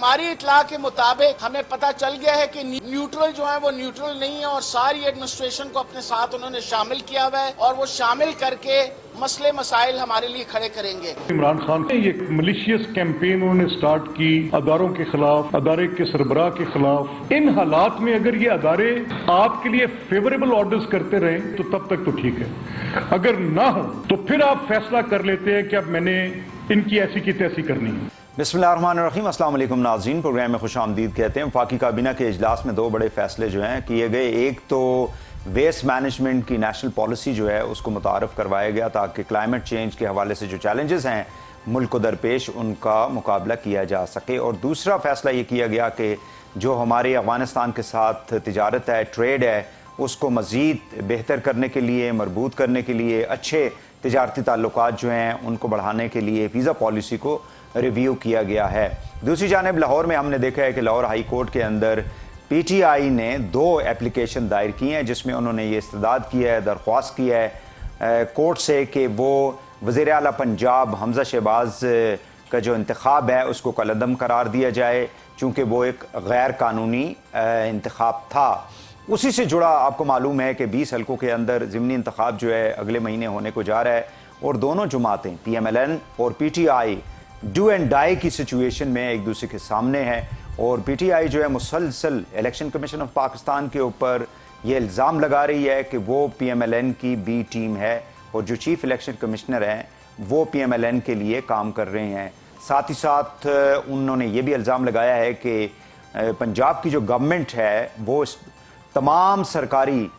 हमारी इतला के मुताबिक हमें पता चल गया है कि न्यूट्रल जो है वो न्यूट्रल नहीं है और सारी एडमिनिस्ट्रेशन को अपने साथ उन्होंने शामिल किया हुआ है और वो शामिल करके मसले मसाइल हमारे लिए खड़े करेंगे। इमरान खान ने ये मलिशियस कैंपेन उन्होंने स्टार्ट की अदारों के खिलाफ, अदारे के सरबराह के खिलाफ। इन हालात में अगर ये अदारे आपके लिए फेवरेबल ऑर्डर्स करते रहे तो तब तक तो ठीक है, अगर ना हो तो फिर आप फैसला कर लेते हैं कि अब मैंने इनकी ऐसी की तैसी करनी है। बिस्मिल्लाहिर्रहमानिर्रहीम, अस्सलाम वालेकुम नाज़रीन। प्रोग्राम में खुश आमदीद कहते हैं। वफाकी काबीना के इजलास में दो बड़े फैसले जो हैं किए गए। एक तो वेस्ट मैनेजमेंट की नेशनल पॉलिसी जो है उसको मुतारफ़ करवाया गया ताकि क्लाइमेट चेंज के हवाले से जो चैलेंजेस हैं मुल्क को दरपेश उनका मुकाबला किया जा सके। और दूसरा फैसला ये किया गया कि जो हमारे अफ़गानिस्तान के साथ तिजारत है, ट्रेड है, उसको मज़ीद बेहतर करने के लिए, मरबूत करने के लिए, अच्छे तिजारती ताल्लुकात जो हैं उनको बढ़ाने के लिए वीज़ा पॉलिसी को रिव्यू किया गया है। दूसरी जानिब लाहौर में हमने देखा है कि लाहौर हाई कोर्ट के अंदर PTI ने 2 एप्लीकेशन दायर की हैं जिसमें उन्होंने ये इस्तदाद किया है, दरख्वास्त किया है कोर्ट से कि वो वज़ीर आला पंजाब हमज़ा शहबाज का जो इंतखाब है उसको कलअदम करार दिया जाए, चूँकि वो एक गैर कानूनी इंतखाब था। उसी से जुड़ा आपको मालूम है कि 20 हल्कों के अंदर ज़िमनी इंतखाब जो है अगले महीने होने को जा रहा है और दोनों जमातें PMLN और PTI डू एंड डाई की सिचुएशन में एक दूसरे के सामने है। और PTI जो है मुसलसल इलेक्शन कमीशन ऑफ पाकिस्तान के ऊपर ये इल्ज़ाम लगा रही है कि वो PMLN की बी टीम है और जो चीफ इलेक्शन कमिश्नर हैं वो PMLN के लिए काम कर रहे हैं। साथ ही साथ उन्होंने ये भी इल्ज़ाम लगाया है कि पंजाब की जो गवर्नमेंट है वो तमाम सरकारी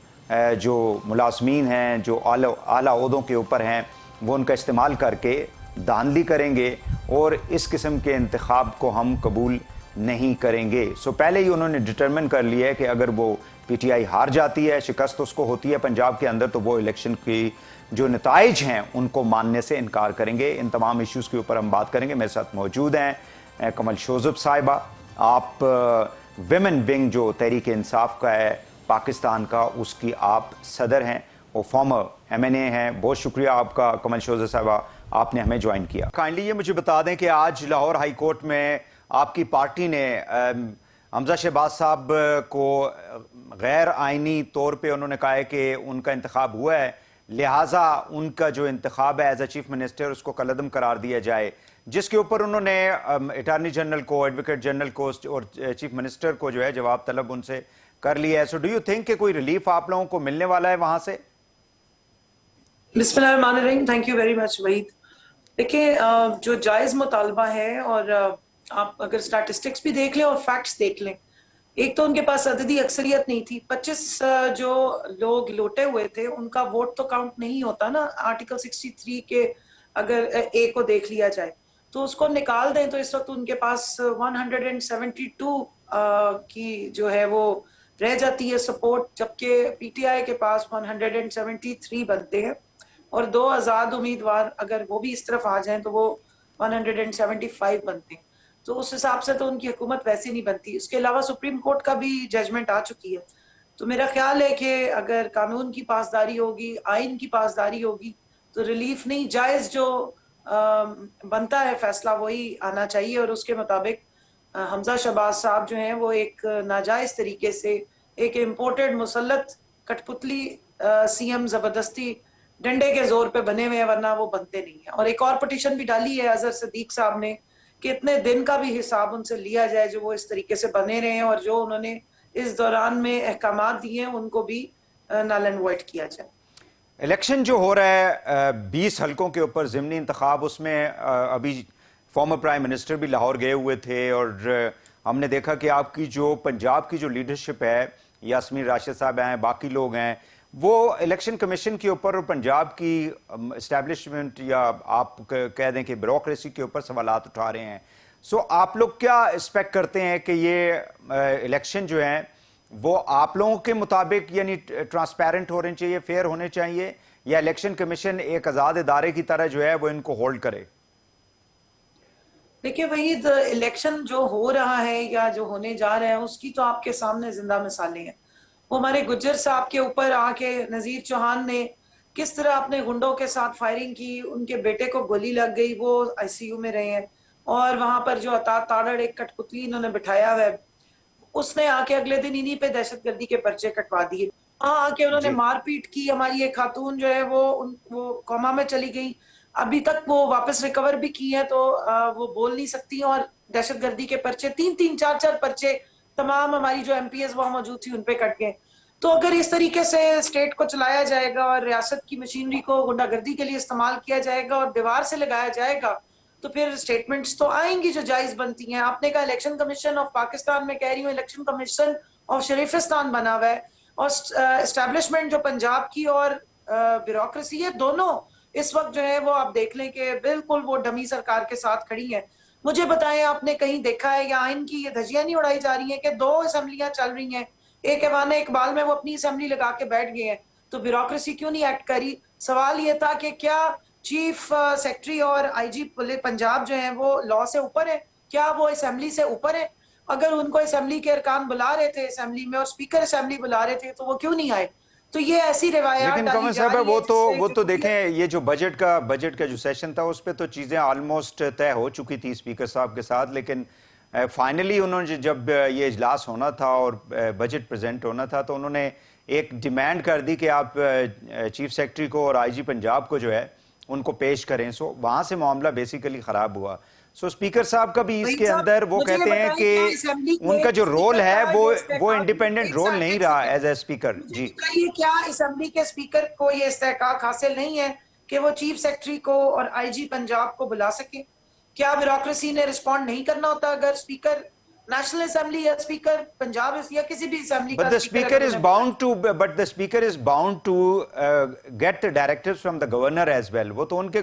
जो मुलाजमीन हैं, जो आला ओहदों के ऊपर हैं, वो उनका इस्तेमाल करके धांधली करेंगे और इस किस्म के इंतखाब को हम कबूल नहीं करेंगे। सो पहले ही उन्होंने डिटरमिन कर लिया है कि अगर वो PTI हार जाती है, शिकस्त उसको होती है पंजाब के अंदर, तो वो इलेक्शन की जो नताइज हैं उनको मानने से इनकार करेंगे। इन तमाम इश्यूज़ के ऊपर हम बात करेंगे। मेरे साथ मौजूद हैं कमल शोज़ब साहिबा, आप विमेन विंग जो तहरीक इंसाफ का है पाकिस्तान का, उसकी आप सदर हैं और फॉर्मर MNA हैं। बहुत शुक्रिया आपका कमल शोज़ब साहिबा, आपने हमें ज्वाइन किया। काइंडली ये मुझे बता दें कि आज लाहौर हाई कोर्ट में आपकी पार्टी ने हमज़ा शहबाज साहब को गैर आइनी तौर पे उन्होंने कहा है कि उनका इंतखाब हुआ है, लिहाजा उनका जो इंतखाब है एज अ चीफ मिनिस्टर उसको कलअदम करार दिया जाए, जिसके ऊपर उन्होंने अटॉर्नी जनरल को, एडवोकेट जनरल को और चीफ मिनिस्टर को जो है जवाब तलब उनसे कर लिया है। सो डू यू थिंक कि कोई रिलीफ आप लोगों को मिलने वाला है वहां से? बिस्मिल्लाहिर्रहमानिर्रहीम, thank you very much Waheed. देखिए, जो जायज़ मुतालबा है और आप अगर स्टैटिस्टिक्स भी देख लें और फैक्ट्स देख लें, एक तो उनके पास अददी अक्सरियत नहीं थी। 25 जो लोग लौटे हुए थे उनका वोट तो काउंट नहीं होता ना। आर्टिकल 63 के अगर ए को देख लिया जाए तो उसको निकाल दें तो इस वक्त उनके पास 172 की जो है वो रह जाती है सपोर्ट, जबकि PTI के पास 173 बनते हैं और 2 आज़ाद उम्मीदवार अगर वो भी इस तरफ आ जाएं तो वो 175 बनते हैं। तो उस हिसाब से तो उनकी हुकूमत वैसे नहीं बनती। उसके अलावा सुप्रीम कोर्ट का भी जजमेंट आ चुकी है। तो मेरा ख्याल है कि अगर कानून की पासदारी होगी, आइन की पासदारी होगी, तो रिलीफ नहीं, जायज़ जो बनता है फैसला वही आना चाहिए। और उसके मुताबिक हमज़ा शहबाज साहब जो हैं वो एक नाजायज़ तरीके से एक इम्पोर्टेड मुसल्लत कठपुतली CM ज़बरदस्ती डंडे के जोर पे बने हुए हैं, वरना वो बनते नहीं है। और एक और पटिशन भी डाली है अजहर सिद्दीक साहब ने कि इतने दिन का भी हिसाब उनसे लिया जाए जो वो इस तरीके से बने रहे हैं और जो उन्होंने इस दौरान में अहकामात दिए हैं उनको भी नल एंड वॉइड किया जाए। इलेक्शन जो हो रहा है 20 हल्कों के ऊपर ज़िमनी इंतखाब, उसमें अभी फॉर्मर प्राइम मिनिस्टर भी लाहौर गए हुए थे और हमने देखा कि आपकी जो पंजाब की जो लीडरशिप है, यास्मीन राशिद साहब हैं, बाकी लोग हैं, वो इलेक्शन कमीशन के ऊपर और पंजाब की इस्टेब्लिशमेंट या आप कह दें कि ब्यूरोक्रेसी के ऊपर सवालात उठा रहे हैं। सो आप लोग क्या एक्सपेक्ट करते हैं कि ये इलेक्शन जो हैं वो आप लोगों के मुताबिक यानी ट्रांसपेरेंट होने चाहिए, फेयर होने चाहिए, या इलेक्शन कमीशन एक आज़ाद इदारे की तरह जो है वो इनको होल्ड करे? देखिए वहीद, इलेक्शन जो हो रहा है या जो होने जा रहा है उसकी तो आपके सामने जिंदा मिसालें हैं। वो हमारे गुज्जर साहब के ऊपर आके नजीर चौहान ने किस तरह अपने गुंडों के साथ फायरिंग की, उनके बेटे को गोली लग गई, वो ICU में रहे हैं। और वहां पर जो अता ताड़ड़ एक कठपुतली इन्होंने बिठाया हुआ है, उसने आके अगले दिन इन्हीं पे दहशतगर्दी के पर्चे कटवा दिए। हाँ, आके उन्होंने जी। मारपीट की, हमारी एक खातून जो है वो कोमा में चली गई, अभी तक वो वापस रिकवर भी की है, तो वो बोल नहीं सकती, और दहशतगर्दी के पर्चे 3-3 4-4 पर्चे तमाम हमारी जो एमपीएस वहां मौजूद थी उनपे कट गए। तो अगर इस तरीके से स्टेट को चलाया जाएगा और रियासत की मशीनरी को गुंडागर्दी के लिए इस्तेमाल किया जाएगा और दीवार से लगाया जाएगा, तो फिर स्टेटमेंट्स तो आएंगी जो जायज बनती हैं। आपने कहा इलेक्शन कमीशन ऑफ पाकिस्तान, में कह रही हूँ इलेक्शन कमीशन ऑफ शरीफिस्तान बना हुआ है, और एस्टेब्लिशमेंट जो पंजाब की और ब्यूरोक्रेसी है, दोनों इस वक्त जो है वो आप देख लें कि बिल्कुल वो डमी सरकार के साथ खड़ी है। मुझे बताएं, आपने कहीं देखा है या आइन की ये धज्जियां नहीं उड़ाई जा रही हैं कि 2 असेंबलियां चल रही हैं, एक ऐवान इकबाल में वो अपनी असेंबली लगा के बैठ गए हैं, तो ब्यूरोक्रेसी क्यों नहीं एक्ट करी? सवाल ये था कि क्या चीफ सेक्रेटरी और आईजी पंजाब जो है वो लॉ से ऊपर है? क्या वो असेंबली से ऊपर है? अगर उनको असेंबली के अरकान बुला रहे थे असेंबली में और स्पीकर असेंबली बुला रहे थे, तो वो क्यों नहीं आए? तो ये ऐसी रिवायत लेकिन डाली कमल जा साहब रही है वो तो देखें, ये जो बजट का जो सेशन था उस पर तो चीज़ें ऑलमोस्ट तय हो चुकी थी स्पीकर साहब के साथ, लेकिन फाइनली उन्होंने जब ये इजलास होना था और बजट प्रेजेंट होना था, तो उन्होंने एक डिमांड कर दी कि आप चीफ सेक्रेटरी को और आईजी पंजाब को जो है उनको पेश करें। सो वहाँ से मामला बेसिकली ख़राब हुआ। सो स्पीकर साहब का भी इसके अंदर वो कहते हैं कि उनका जो रोल है वो इंडिपेंडेंट रोल नहीं रहा एज ए स्पीकर। जी, बताइए, क्या असेंबली के स्पीकर को ये इस्तेहकाक हासिल नहीं है कि वो चीफ सेक्रेटरी को और आईजी पंजाब को बुला सके? क्या ब्यूरोक्रेसी ने रिस्पॉन्ड नहीं करना होता अगर स्पीकर नेशनल असेंबली या स्पीकर पंजाब या किसी भी असेंबली but का the speaker is bound to but the speaker is bound to get the directives from the governor as well। वो तो उनके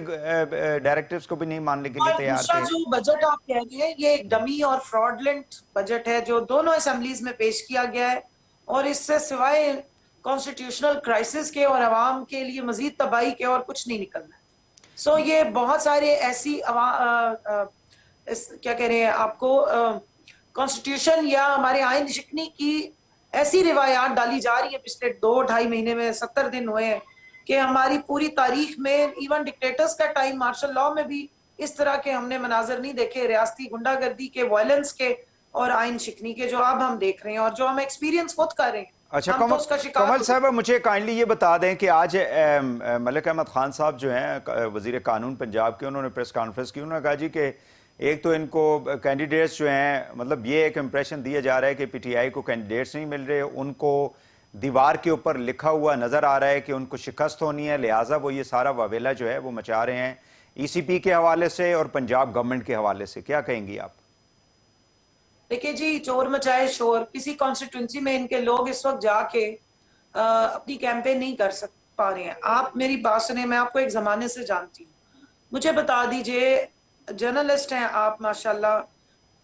डायरेक्टिव्स को भी नहीं मानने के लिए और तैयार दूसरा थे। जो बजट आप कह रहे हैं, ये एक डमी और फ्रॉडलेंट बजट है जो दोनों असेंबलीज में पेश किया गया है, और इससे सिवाय कॉन्स्टिट्यूशनल क्राइसिस के और अवाम के लिए मजीद तबाही के और कुछ नहीं निकलना है। सो ये बहुत सारे ऐसी क्या कह रहे हैं आपको, कॉन्स्टिट्यूशन या हमारे आइन शिकनी की ऐसी रिवायात डाली जा रही है पिछले 2-2.5 महीने में, 70 दिन हुए हैं, कि हमारी पूरी तारीख में इवन डिक्टेटर्स का टाइम, मार्शल लॉ में भी इस तरह के हमने मनाजर नहीं देखे, रियासती गुंडागर्दी के, वायलेंस के और आइन शिकनी के, जो अब हम देख रहे हैं और जो हम एक्सपीरियंस खुद कर रहे हैं। अच्छा, हम तो उसका शिकार कमल साहब मुझे काइंडली ये बता दें कि आज मलिक अहमद खान साहब जो हैं वजीर कानून पंजाब के, उन्होंने प्रेस कॉन्फ्रेंस की। उन्होंने कहा जी कि एक तो इनको कैंडिडेट्स जो हैं, मतलब ये एक इम्प्रेशन दिया जा रहा है कि पीटीआई को कैंडिडेट्स नहीं मिल रहे, उनको दीवार के ऊपर लिखा हुआ नज़र आ रहा है कि उनको शिकस्त होनी है, लिहाजा वो ये सारा वावेला जो है वो मचा रहे हैं ईसीपी के हवाले से और पंजाब गवर्नमेंट के हवाले से। क्या कहेंगी आप? देखिए जी, चोर मचाए शोर, किसी कॉन्स्टिट्यूंसी में इनके लोग इस वक्त जाके अपनी कैंपेन नहीं कर पा रहे हैं। आप मेरी बात सुने, मैं आपको एक जमाने से जानती हूँ, मुझे बता दीजिए, जर्नलिस्ट हैं आप माशाल्लाह,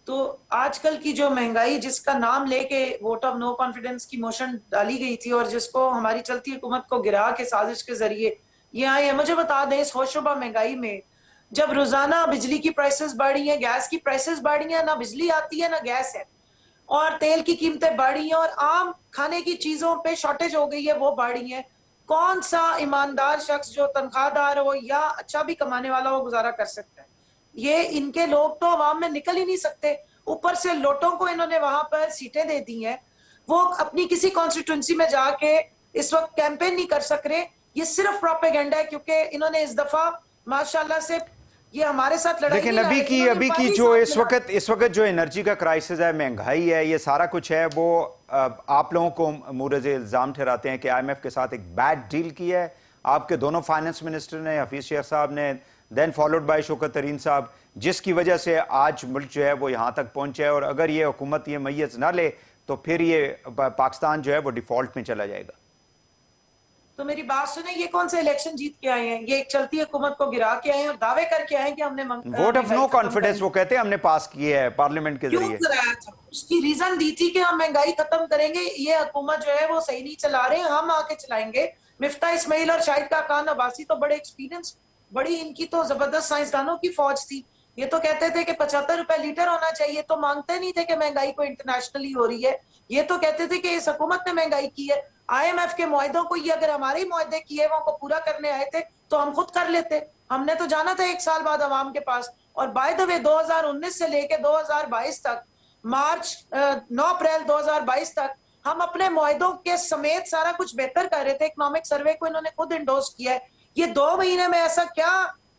तो आजकल की जो महंगाई जिसका नाम लेके वोट ऑफ नो कॉन्फिडेंस की मोशन डाली गई थी और जिसको हमारी चलती हुकूमत को गिरा के साजिश के जरिए ये आए हैं, मुझे बता दें, इस होशरुबा महंगाई में जब रोजाना बिजली की प्राइसेस बढ़ी हैं, गैस की प्राइसेस बढ़ी हैं, ना बिजली आती है ना गैस है, और तेल की कीमतें बढ़ी हैं और आम खाने की चीजों पे शॉर्टेज हो गई है, वो बढ़ी है। कौन सा ईमानदार शख्स जो तनख्वाहदार हो या अच्छा भी कमाने वाला हो गुजारा कर सकता है? ये इनके लोग तो अवाम में निकल ही नहीं सकते, ऊपर से लोटों को इन्होंने वहां पर सीटें दे दी हैं, वो अपनी किसी कॉन्स्टिट्यूंसी में जाके इस वक्त कैंपेन नहीं कर सक रहे। ये सिर्फ प्रोपेगेंडा है, क्योंकि इन्होंने इस दफा माशाल्लाह से ये हमारे साथ लड़ाई लेकिन अभी की जो इस वक्त जो एनर्जी का क्राइसिस है, महंगाई है, ये सारा कुछ है, वो आप लोगों को मूरज़ इल्ज़ाम ठहराते हैं कि आईएमएफ के साथ एक बैड डील की है आपके दोनों फाइनेंस मिनिस्टर ने, हफीज शेख साहब ने, देन फॉलोड बाय शौकत तरीन साहब, जिसकी वजह से आज मुल्क जो है वो यहाँ तक पहुंचे है, और अगर ये हुकूमत ये मैय्यज़ ना ले तो फिर ये पाकिस्तान जो है वो डिफॉल्ट में चला जाएगा। तो मेरी बात सुने, ये कौन सा इलेक्शन जीत के आए हैं? ये एक चलती हुकूमत को गिरा के आए हैं और दावे करके आए हैं कि हमने वोट ऑफ नो कॉन्फिडेंस वो कहते हैं हमने पास किए है पार्लियामेंट के जरिए। कराया था? उसकी रीजन दी थी कि हम महंगाई खत्म करेंगे, ये हुकूमत जो है वो सही नहीं चला रहे, हम आके चलाएंगे। मिफ्ता इस्माइल और शाहिद खान अब्बासी तो बड़े एक्सपीरियंस, बड़ी इनकी तो जबरदस्त साइंसदानों की फौज थी। ये तो कहते थे कि 75 रुपए लीटर होना चाहिए, तो मांगते नहीं थे कि महंगाई को इंटरनेशनली हो रही है। ये तो कहते थे कि इस हुकूमत ने महंगाई की है। आईएमएफ के मुआहदों को, ये अगर हमारे ही मुआहदे किए वो को पूरा करने आए थे तो हम खुद कर लेते। हमने तो जाना था 1 साल बाद अवाम के पास और बाय द वे 2019 से लेके 2022 तक मार्च 9 अप्रैल 2022 तक हम अपने मुआहदों के समेत सारा कुछ बेहतर कर रहे थे। इकोनॉमिक सर्वे को इन्होंने खुद इंडोर्स किया है। ये 2 महीने में ऐसा क्या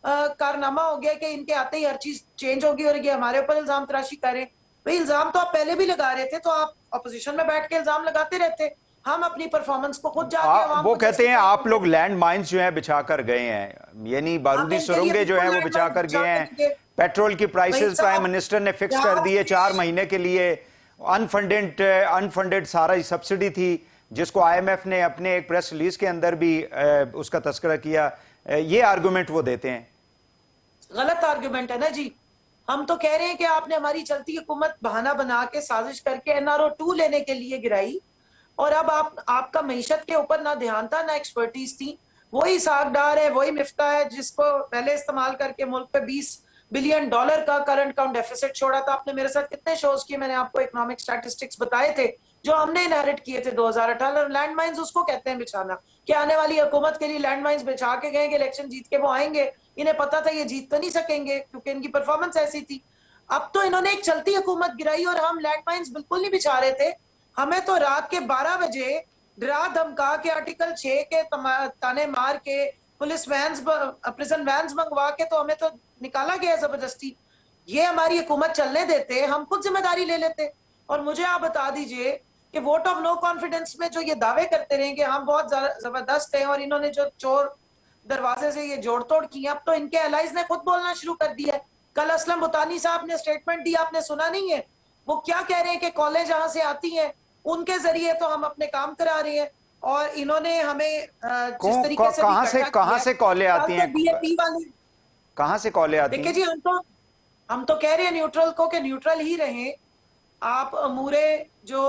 कारनामा हो गया कि इनके आते ही हर चीज चेंज होगी और ये हमारे ऊपर इल्जाम तराशी करें? भाई इल्जाम तो आप पहले भी लगा रहे थे, तो आप अपोजिशन में बैठ के इल्जाम लगाते रहते। हम अपनी परफॉर्मेंस को खुद जाके वो कहते हैं आप लोग लैंड माइंस जो है बिछा कर गए हैं, यानी बारूदी सुरंगें जो है वो बिछा कर गए हैं। पेट्रोल की प्राइसेस प्राइम मिनिस्टर ने फिक्स कर दी है 4 महीने के लिए। अनफंडेड सारा सब्सिडी थी जिसको आईएमएफ ने अपने एक प्रेस रिलीज के अंदर भी उसका तस्करा किया। ये आर्गुमेंट वो देते हैं। गलत आर्गुमेंट है ना जी। हम तो कह रहे हैं कि आपने हमारी चलती हुकूमत बहाना बना के साजिश करके एनआरओ 2 लेने के लिए गिराई, और अब आपका मईशत के ऊपर ना ध्यान था ना एक्सपर्टीज थी। वही सागडार है, वही मिफ्ता है जिसको पहले इस्तेमाल करके मुल्क पे $20 बिलियन का करंट अकाउंट डेफिसिट छोड़ा था। आपने मेरे साथ कितने शोज किए, मैंने आपको इकोनॉमिक स्टैटिस्टिक्स बताए थे जो हमने इनहेरिट किए थे 2018। लैंड माइंस उसको कहते हैं बिछाना, कि आने वाली हुकूमत के लिए लैंड माइंस बिछा के गए कि इलेक्शन जीत के वो आएंगे। इन्हें पता था ये जीत तो नहीं सकेंगे क्योंकि इनकी परफॉर्मेंस ऐसी थी। अब तो इन्होंने एक चलती हुकूमत गिराई और हम लैंड माइंस बिल्कुल नहीं बिछा रहे थे। हमें तो रात के 12 बजे डरा धमका के आर्टिकल 6 के ताने मार के पुलिस वैन्स प्रिजन वैन्स मंगवा के तो हमें तो निकाला गया जबरदस्ती। ये हमारी हुकूमत चलने देते, हम खुद जिम्मेदारी ले लेते। और मुझे आप बता दीजिए कि वोट ऑफ नो कॉन्फिडेंस में जो ये दावे करते रहे कि हम बहुत जबरदस्त हैं और इन्होंने जो चोर दरवाजे से ये जोड़ तोड़ की, अब तो इनके एलाइज ने खुद बोलना शुरू कर दिया है। कल असलम बुतानी साहब ने स्टेटमेंट दी, आपने सुना नहीं है? वो क्या कह रहे हैं कि कॉलेज जहां से आती है उनके जरिए तो हम अपने काम करा रहे हैं, और इन्होंने हमें जिस तरीके से कहां से कॉलेज आती हैं? बीएपी वाली कहां से कॉलेज आती हैं? देखिए जी, हम तो कह रहे हैं न्यूट्रल को कि न्यूट्रल ही रहें। आप अमूरे जो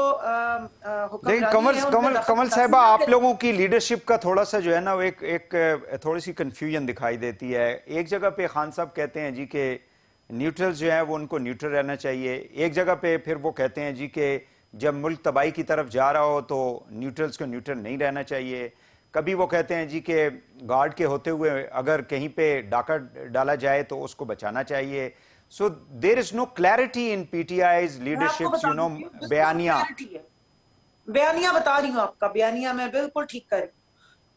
कमल साहिबा, आप लोगों की लीडरशिप का थोड़ा सा जो है ना वो एक थोड़ी सी कंफ्यूजन दिखाई देती है। एक जगह पे खान साहब कहते हैं जी कि न्यूट्रल जो है वो उनको न्यूट्रल रहना चाहिए, एक जगह पे फिर वो कहते हैं जी कि जब मुल्क तबाही की तरफ जा रहा हो तो न्यूट्रल्स को न्यूट्रल नहीं रहना चाहिए। कभी वो कहते हैं जी कि गार्ड के होते हुए अगर कहीं पे डाका डाला जाए तो उसको बचाना चाहिए। So there is no clarity in PTI's leadership, you know. बयानिया बता रही हूँ आपका बयानिया मैं बिल्कुल ठीक कर।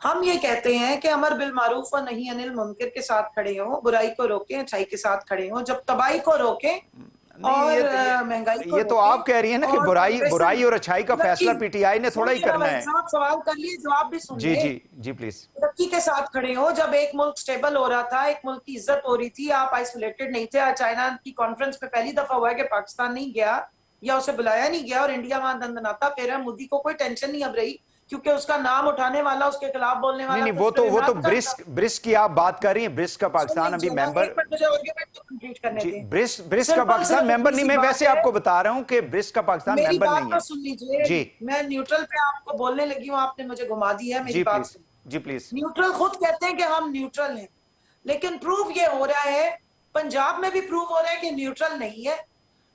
हम ये कहते हैं कि अमर बिल मारूफ व नहीं अनिल मुनकर के साथ खड़े हो, बुराई को रोकें, अच्छाई के साथ खड़े हो, जब तबाही को रोकें और महंगाई को ये तो आप कह रही है ना कि बुराई और अच्छाई का फैसला पीटीआई ने थोड़ा ही करना है। सवाल कर लिए, जवाब भी सुनिए। जी प्लीज। तरक्की के साथ खड़े हो, जब एक मुल्क स्टेबल हो रहा था, एक मुल्क की इज्जत हो रही थी, आप आइसोलेटेड नहीं थे। चाइना की कॉन्फ्रेंस पे पहली दफा हुआ है कि पाकिस्तान नहीं गया या उसे बुलाया नहीं गया और इंडिया वहां दंदनाता फिर है। मोदी को कोई टेंशन नहीं अब रही क्योंकि उसका नाम उठाने वाला, उसके खिलाफ बोलने वाला नहीं, वो तो ब्रिस्क की आप बात कर रही हैं। ब्रिस्क का पाकिस्तान अभी मेंबर, ब्रिस्क का पाकिस्तान मेंबर नहीं। मैं वैसे आपको बता रहा हूं कि ब्रिस्क का पाकिस्तान मेंबर नहीं है। सुन लीजिए जी, मैं न्यूट्रल पे आपको बोलने लगी हूँ, आपने मुझे घुमा दी है। मेरी बात जी प्लीज। न्यूट्रल खुद कहते हैं कि हम न्यूट्रल हैं, लेकिन प्रूव ये हो रहा है, पंजाब में भी प्रूव हो रहा है कि न्यूट्रल नहीं है।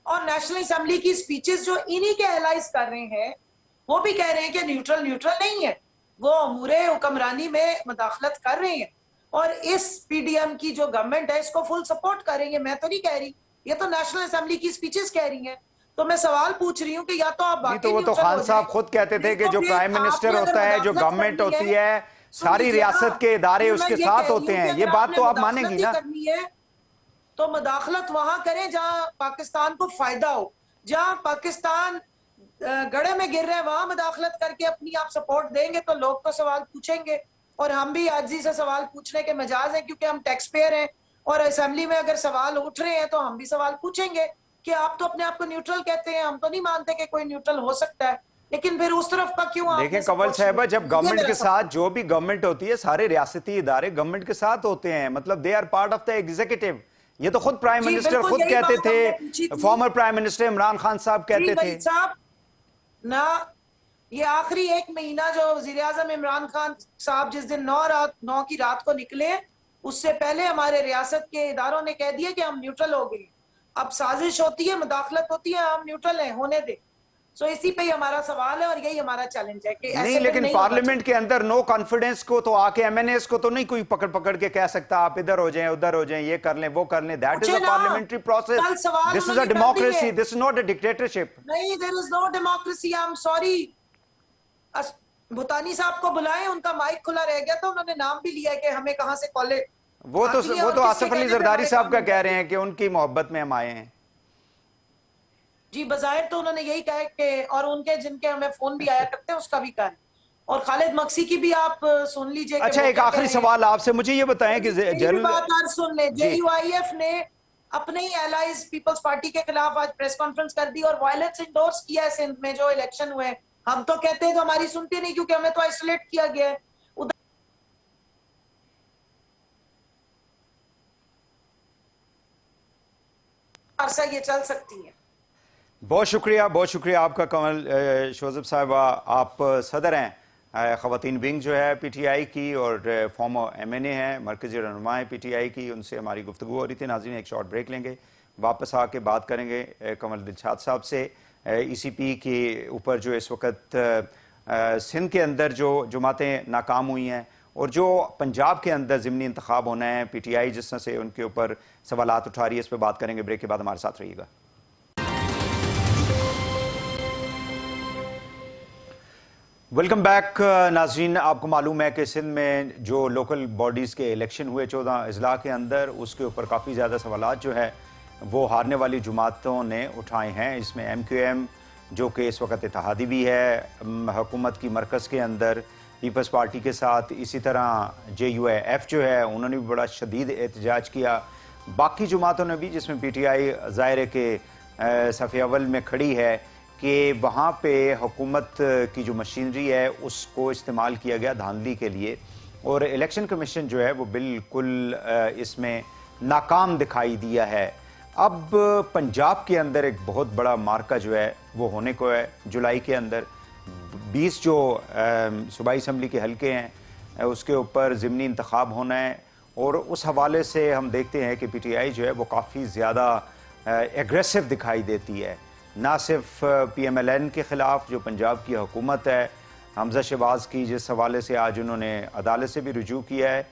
और नेशनल असेंबली की स्पीचेस जो इन्हीं के एलाइज कर रहे हैं वो भी कह रहे हैं कि न्यूट्रल नहीं है, वो अमूरे हुक्मरानी में मुदाखलत कर रहे हैं। और इस पीडीएम की जो गवर्नमेंट है इसको फुल सपोर्ट करेंगे। मैं तो नहीं कह रही, ये तो नेशनल असेंबली की स्पीचेस कह रही हैं। तो मैं सवाल पूछ रही हूँ कि या तो आप बाकी तो वो तो खान साहब खुद कहते थे कि जो प्राइम मिनिस्टर होता है, जो गवर्नमेंट होती है, सारी रियासत के इदारे उसके साथ होते हैं। ये बात तो आप मानेंगी ना? तो मुदाखलत वहां करें जहां पाकिस्तान को फायदा हो, जहां पाकिस्तान गड़े में गिर रहे हैं वहां मुदाखलत करके अपनी आप सपोर्ट देंगे तो लोग तो सवाल पूछेंगे। और हम भी आजी से सवाल पूछने के मजाज हैं क्योंकि हम टैक्स पेयर हैं, और असेंबली में अगर सवाल उठ रहे हैं तो हम भी सवाल पूछेंगे कि आप तो अपने आप को न्यूट्रल कहते हैं, हम तो नहीं मानते कि कोई न्यूट्रल हो सकता है, लेकिन फिर उस तरफ का क्यों? देखें कंवल साहिबा, जब गवर्नमेंट के साथ जो भी गवर्नमेंट होती है, सारे रियासती इदारे गवर्नमेंट के साथ होते हैं, मतलब they are part of the executive. ये तो खुद प्राइम मिनिस्टर खुद कहते थे, former prime minister Imran Khan साहब कहते थे ना। ये आखिरी 1 महीना जो वजीर आजम इमरान खान साहब जिस दिन 9 की रात को निकले, उससे पहले हमारे रियासत के इदारों ने कह दिया कि हम न्यूट्रल हो गए। अब साजिश होती है, मुदाखलत होती है, हम न्यूट्रल हैं, होने दे। सो इसी पे ही हमारा सवाल है और यही हमारा चैलेंज है कि ऐसे नहीं, फिर लेकिन नहीं होना पार्लियामेंट के अंदर नो कॉन्फिडेंस को तो आके एमएनएस को तो नहीं कोई पकड़ पकड़ के कह सकता आप इधर हो जाएं उधर हो जाएं, ये कर लें वो कर लें। दैट इज पूछे अ ना, पार्लियामेंट्री प्रोसेस, कल सवाल दिस इज अ उन्होंने कर डेमोक्रेसी, दिए। This is not a dictatorship. नहीं, there is no democracy, I am sorry. Bhutani साहब को बुलाएं, उनका माइक खुला रह गया तो उन्होंने नाम भी लिया है कि हमें कहां से कॉले वो आती है तो और किसके आसिफ अली कहने पे जरदारी हमारे साहब काम का हो कह जाते रहे हैं। हैं कि उनकी मोहब्बत में हम आए हैं। जी, बजाहिर तो उन्होंने यही कहा कि, और उनके जिनके हमें फोन भी आया करते हैं उसका भी कहा है। और खालिद मक्सी की भी आप सुन लीजिए कि अच्छा, वो एक क्या कह आखिरी रहे हैं। सवाल आपसे, मुझे ये बताएं कि मेरी भी बात आज सुन ले। जी JUIF ने अपने ही एलाइज पीपल्स पार्टी के खिलाफ आज प्रेस कॉन्फ्रेंस कर दी और वायलेंस इंडोर्स किया है सिंध में जो इलेक्शन हुए। हम तो कहते हैं तो हमारी सुनते नहीं क्योंकि हमें तो आइसोलेट किया गया है। उधर ये चल सकती है। बहुत शुक्रिया आपका कमल शोजब साहिबा। आप सदर हैं ख़वातीन विंग जो है PTI की और फॉर्मर MNA हैं, मरकज़ी रहनुमा है PTI की। उनसे हमारी गुफ्तगू हो रही थी। नाज़रीन, एक शॉर्ट ब्रेक लेंगे, वापस आके बात करेंगे कमल दिलशाद साहब से ECP के ऊपर जो इस वक्त सिंध के अंदर जो जमातें नाकाम हुई हैं और जो पंजाब के अंदर ज़िमनी इंतखाब होना है, PTI जिस तरह से उनके ऊपर सवालात उठा रही है, इस पर बात करेंगे। ब्रेक के बाद हमारे साथ रहिएगा। वेलकम बैक नाज़रीन। आपको मालूम है कि सिंध में जो लोकल बॉडीज़ के इलेक्शन हुए 14 अजला के अंदर, उसके ऊपर काफ़ी ज़्यादा सवालात जो है वो हारने वाली जमातों ने उठाए हैं। इसमें MQM जो कि इस वक्त इत्तेहादी भी है हुकूमत की मरकज़ के अंदर पीपल्स पार्टी के साथ, इसी तरह JUIF जो है उन्होंने भी बड़ा शदीद एहतजाज किया। बाकी जमातों ने भी, जिसमें PTI ज़ाहिर के सफ़े अव्वल में खड़ी है कि वहाँ पे हुकूमत की जो मशीनरी है उसको इस्तेमाल किया गया धांधली के लिए और इलेक्शन कमीशन जो है वो बिल्कुल इसमें नाकाम दिखाई दिया है। अब पंजाब के अंदर एक बहुत बड़ा मार्का जो है वो होने को है जुलाई के अंदर। 20 जो सूबाई असम्बली के हलके हैं उसके ऊपर ज़िमनी इंतखाब होना है और उस हवाले से हम देखते हैं कि PTI जो है वो काफ़ी ज़्यादा एग्रेसिव दिखाई देती है, ना सिर्फ PMLN के ख़िलाफ़ जो पंजाब की हुकूमत है हमज़ा शहबाज की, जिस हवाले से आज उन्होंने अदालत से भी रुजू किया है,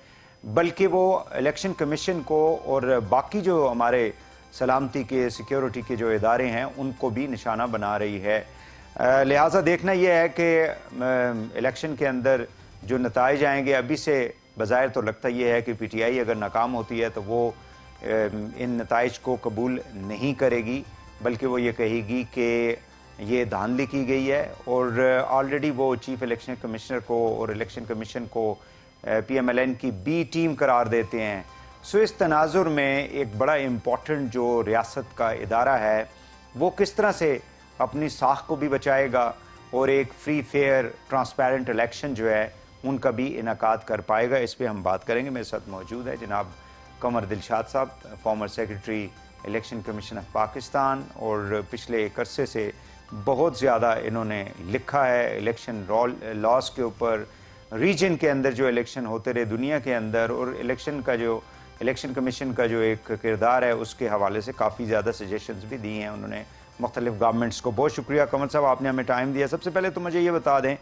बल्कि वो इलेक्शन कमीशन को और बाकी जो हमारे सलामती के सिक्योरिटी के जो इदारे हैं उनको भी निशाना बना रही है। लिहाजा देखना यह है कि इलेक्शन के अंदर जो नताइज आएंगे, अभी से बज़ाहिर तो लगता यह है कि PTI अगर नाकाम होती है तो वो इन नताइज को कबूल नहीं करेगी, बल्कि वो ये कहेगी कि ये धांधली की गई है और ऑलरेडी वो चीफ इलेक्शन कमिश्नर को और इलेक्शन कमीशन को PMLN की B टीम करार देते हैं। सो इस तनाजुर में एक बड़ा इम्पॉर्टेंट जो रियासत का इदारा है वो किस तरह से अपनी साख को भी बचाएगा और एक फ्री फेयर ट्रांसपेरेंट इलेक्शन जो है उनका भी इनेकाद कर पाएगा, इस पर हम बात करेंगे। मेरे साथ मौजूद है जनाब कमर दिलशाद साहब, former secretary election commission of Pakistan और पिछले एक अरसे से बहुत ज़्यादा इन्होंने लिखा है इलेक्शन लॉस के ऊपर, रीजन के अंदर जो इलेक्शन होते रहे दुनिया के अंदर, और इलेक्शन कमीशन का जो एक किरदार है उसके हवाले से काफ़ी ज़्यादा सजेशंस भी दिए हैं उन्होंने मुख्तलिफ गवर्नमेंट्स को। बहुत शुक्रिया कमर साहब, आपने हमें टाइम दिया। सबसे पहले तो मुझे ये बता दें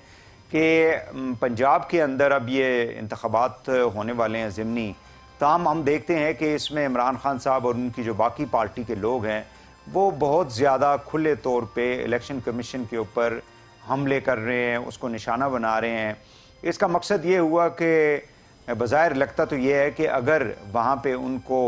कि पंजाब के अंदर अब ये इंतखाबात होने वाले हैं ज़िमनी, ताम हम देखते हैं कि इसमें इमरान खान साहब और उनकी जो बाकी पार्टी के लोग हैं वो बहुत ज़्यादा खुले तौर पे इलेक्शन कमीशन के ऊपर हमले कर रहे हैं, उसको निशाना बना रहे हैं। इसका मकसद ये हुआ कि बज़ाहिर लगता तो ये है कि अगर वहाँ पे उनको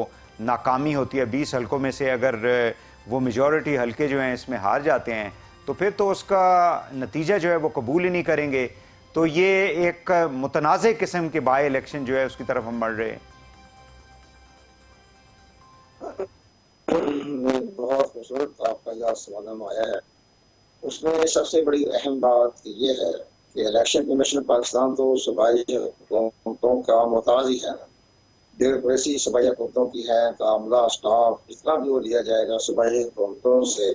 नाकामी होती है, 20 हलकों में से अगर वो मेजॉरिटी हलके जो हैं इसमें हार जाते हैं तो फिर तो उसका नतीजा जो है वो कबूल ही नहीं करेंगे। तो ये एक मुतनाज़े किस्म के बाई इलेक्शन जो है उसकी तरफ हम बढ़ रहे हैं। बहुत खूबसूरत आपका जो सवाल आया है उसमें सबसे बड़ी अहम बात ये है कि इलेक्शन कमीशन पाकिस्तान तो सूबाई हुकूमतों का मुताज़ी है, ब्यूरोक्रेसी सूबाई हुकूमतों की है, कामला स्टाफ जितना भी वो लिया जाएगा सूबाई हुकूमतों से,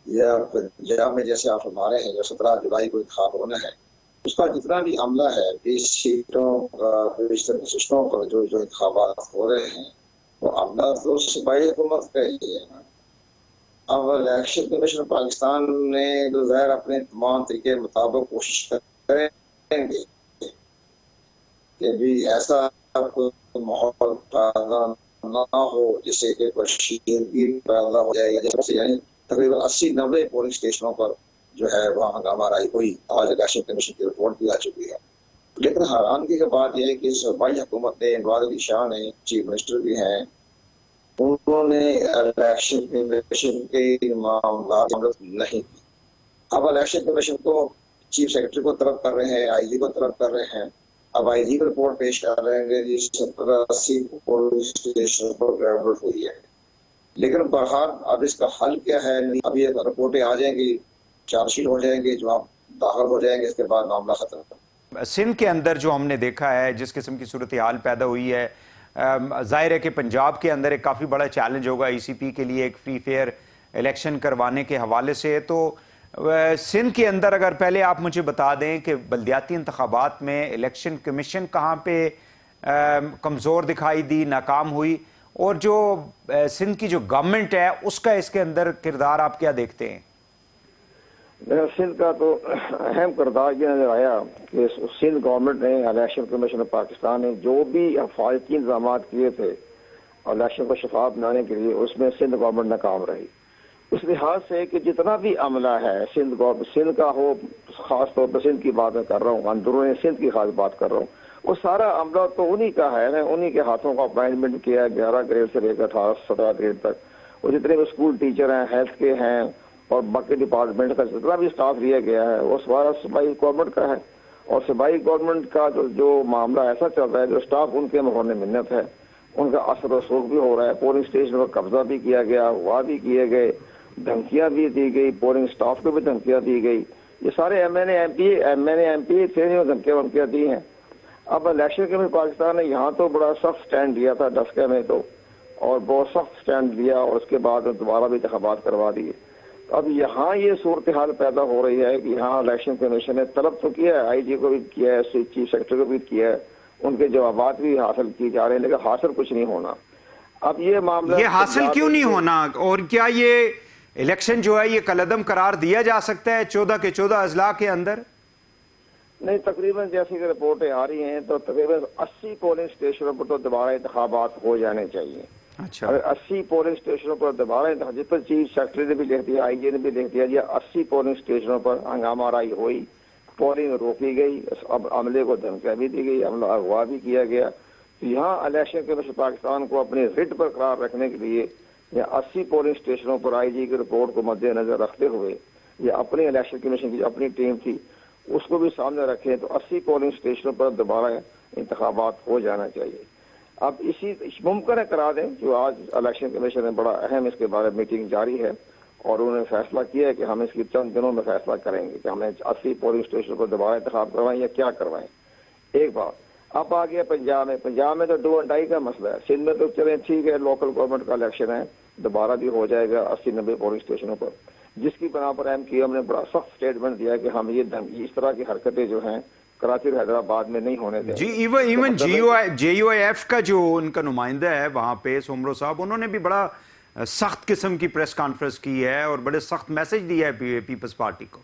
या पंजाब में जैसे आप हमारे हैं जो 17 जुलाई को इंतखाब होना है उसका जितना भी अमला है 20 सीटों का, 20 नशिस्तों का जो इंतखाबात हो रहे हैं वो अमला तो सूबाई हुकूमत का ही है ना। अब इलेक्शन कमीशन पाकिस्तान ने जो ज़ाहिर अपने तमाम तरीके के मुताबिक कोशिश करेंगे कि भी ऐसा कोई माहौल पैदा ना हो जिससे कि कशीदगी पैदा हो जाए, जैसे यानी तकरीबन 80-90 पोलिंग स्टेशनों पर जो है वहाँ हंगामा राई हुई। आज इलेक्शन कमीशन की रिपोर्ट भी आ चुकी है। लेकिन हैरानगी की बात यह है कि सूबाई हुकूमत ने, नवाज अली शाह ने, चीफ मिनिस्टर भी हैं, उन्होंने इलेक्शन कमीशन के मामला नहीं की। अब इलेक्शन कमीशन को चीफ सेक्रेटरी को तलब कर रहे हैं, आईजी को तलब कर रहे हैं। अब आईजी को रिपोर्ट पेश कर रहे हैं कि 70-80 पोलिंग स्टेशन पर गड़बड़ हुई है। लेकिन बहरहाल अब इसका हल क्या है? अब ये रिपोर्टें आ जाएंगी, चार्जशीट हो जाएंगे, जवाब दाखिल हो जाएंगे, इसके बाद मामला खत्म। सिंध के अंदर जो हमने देखा है, जिस किस्म की सूरत हाल पैदा हुई है, जाहिर है कि पंजाब के अंदर एक काफ़ी बड़ा चैलेंज होगा ईसीपी के लिए एक फ्री फेयर इलेक्शन करवाने के हवाले से। तो सिंध के अंदर अगर पहले आप मुझे बता दें कि बल्दियाती इंतखाबात में इलेक्शन कमीशन कहाँ पे कमज़ोर दिखाई दी, नाकाम हुई, और जो सिंध की जो गवर्नमेंट है उसका इसके अंदर किरदार आप क्या देखते हैं? सिंध का तो अहम किरदार ये नजर आया कि सिंध गवर्नमेंट ने, इलेक्शन कमीशन ऑफ पाकिस्तान ने जो भी हिफाजती इंतजाम किए थे इलेक्शन को शफाफ बनाने के लिए, उसमें सिंध गवर्नमेंट नाकाम रही। उस लिहाज से कि जितना भी अमला है सिंध का हो, खास तौर पर सिंध की बात मैं कर रहा हूँ, अंदरूनी सिंध की खास बात कर रहा हूँ, वो सारा अमला तो उन्हीं का है ना, उन्हीं के हाथों का अपॉइंटमेंट किया है 11 ग्रेड से लेकर 18-17 ग्रेड तक। वो जितने भी स्कूल टीचर हैं, हेल्थ के हैं और बाकी डिपार्टमेंट का जितना भी स्टाफ लिया गया है वो सारा सूबाई गवर्नमेंट का है। और सूबाई गवर्नमेंट का जो मामला ऐसा चल रहा है, जो स्टाफ उनके महोने मिन्नत है, उनका असर रसूख भी हो रहा है। पोलिंग स्टेशन पर कब्जा भी किया गया, हुआ भी किए गए, धमकियां भी दी गई, पोलिंग स्टाफ को भी धमकियां दी गई। ये सारे एमएनए एमपी थे जो धमकियां दी हैं। अब इलेक्शन कमीशन पाकिस्तान ने यहाँ तो बड़ा सख्त स्टैंड लिया था डस्के में तो, और बहुत सख्त स्टैंड लिया, और उसके बाद दोबारा भी इंतखाबात करवा दिए। अब यहाँ ये सूरत हाल पैदा हो रही है कि यहाँ इलेक्शन कमीशन ने तलब तो किया है, आईजी को भी किया है, चीफ सेक्रेटरी को भी किया है, उनके जवाबात भी हासिल किए जा रहे हैं, लेकिन हासिल कुछ नहीं होना। अब ये मामला ये हासिल क्यों नहीं होना, और क्या ये इलेक्शन जो है ये कलअदम करार दिया जा सकता है 14 के 14 अजला के अंदर? नहीं, तकरीबन जैसी रिपोर्टें आ रही हैं तो तकरीबन 80 पोलिंग स्टेशनों पर तो दोबारा इंतखाबात हो जाने चाहिए। अच्छा, अगर 80 पोलिंग स्टेशनों पर दोबारा, जिस पर चीफ सेक्रेटरी ने भी लिख दिया, आईजी ने भी लिख दिया, 80 पोलिंग स्टेशनों पर हंगामा राई हुई, पोलिंग रोकी गई, अब अमले को धमकियां भी दी गई, अमला अगवा भी किया गया। तो यहाँ इलेक्शन कमीशन पाकिस्तान को अपने रिट पर करार रखने के लिए या 80 पोलिंग स्टेशनों पर आईजी की रिपोर्ट को मद्देनजर रखते हुए या अपनी इलेक्शन कमीशन की अपनी टीम थी उसको भी सामने रखें, तो 80 पोलिंग स्टेशनों पर दोबारा इंतखाबात हो जाना चाहिए। अब इसी मुमकिन करा दें, जो आज इलेक्शन कमीशन ने बड़ा अहम इसके बारे में मीटिंग जारी है और उन्होंने फैसला किया है कि हम इसकी चंद दिनों में फैसला करेंगे कि हमें 80 पोलिंग स्टेशन पर दोबारा इंतखाब करवाएं या क्या करवाएं। एक बात अब आ गया पंजाब में तो डू एंड डाई का मसला है। सिंध में तो चले ठीक है, लोकल गवर्नमेंट का इलेक्शन है, दोबारा भी हो जाएगा 80-90 पोलिंग स्टेशनों पर, जिसकी बना पर MQM ने बड़ा सख्त स्टेटमेंट दिया कि हम ये इस तरह की हरकतें जो हैं कराची और हैदराबाद में नहीं होने देंगे। जी, इवन JUIF का जो उनका नुमाइंदा है वहां पे सोमरो साहब, उन्होंने भी बड़ा सख्त किस्म की प्रेस कॉन्फ्रेंस की है और बड़े सख्त मैसेज दिया है पीपल्स पार्टी को।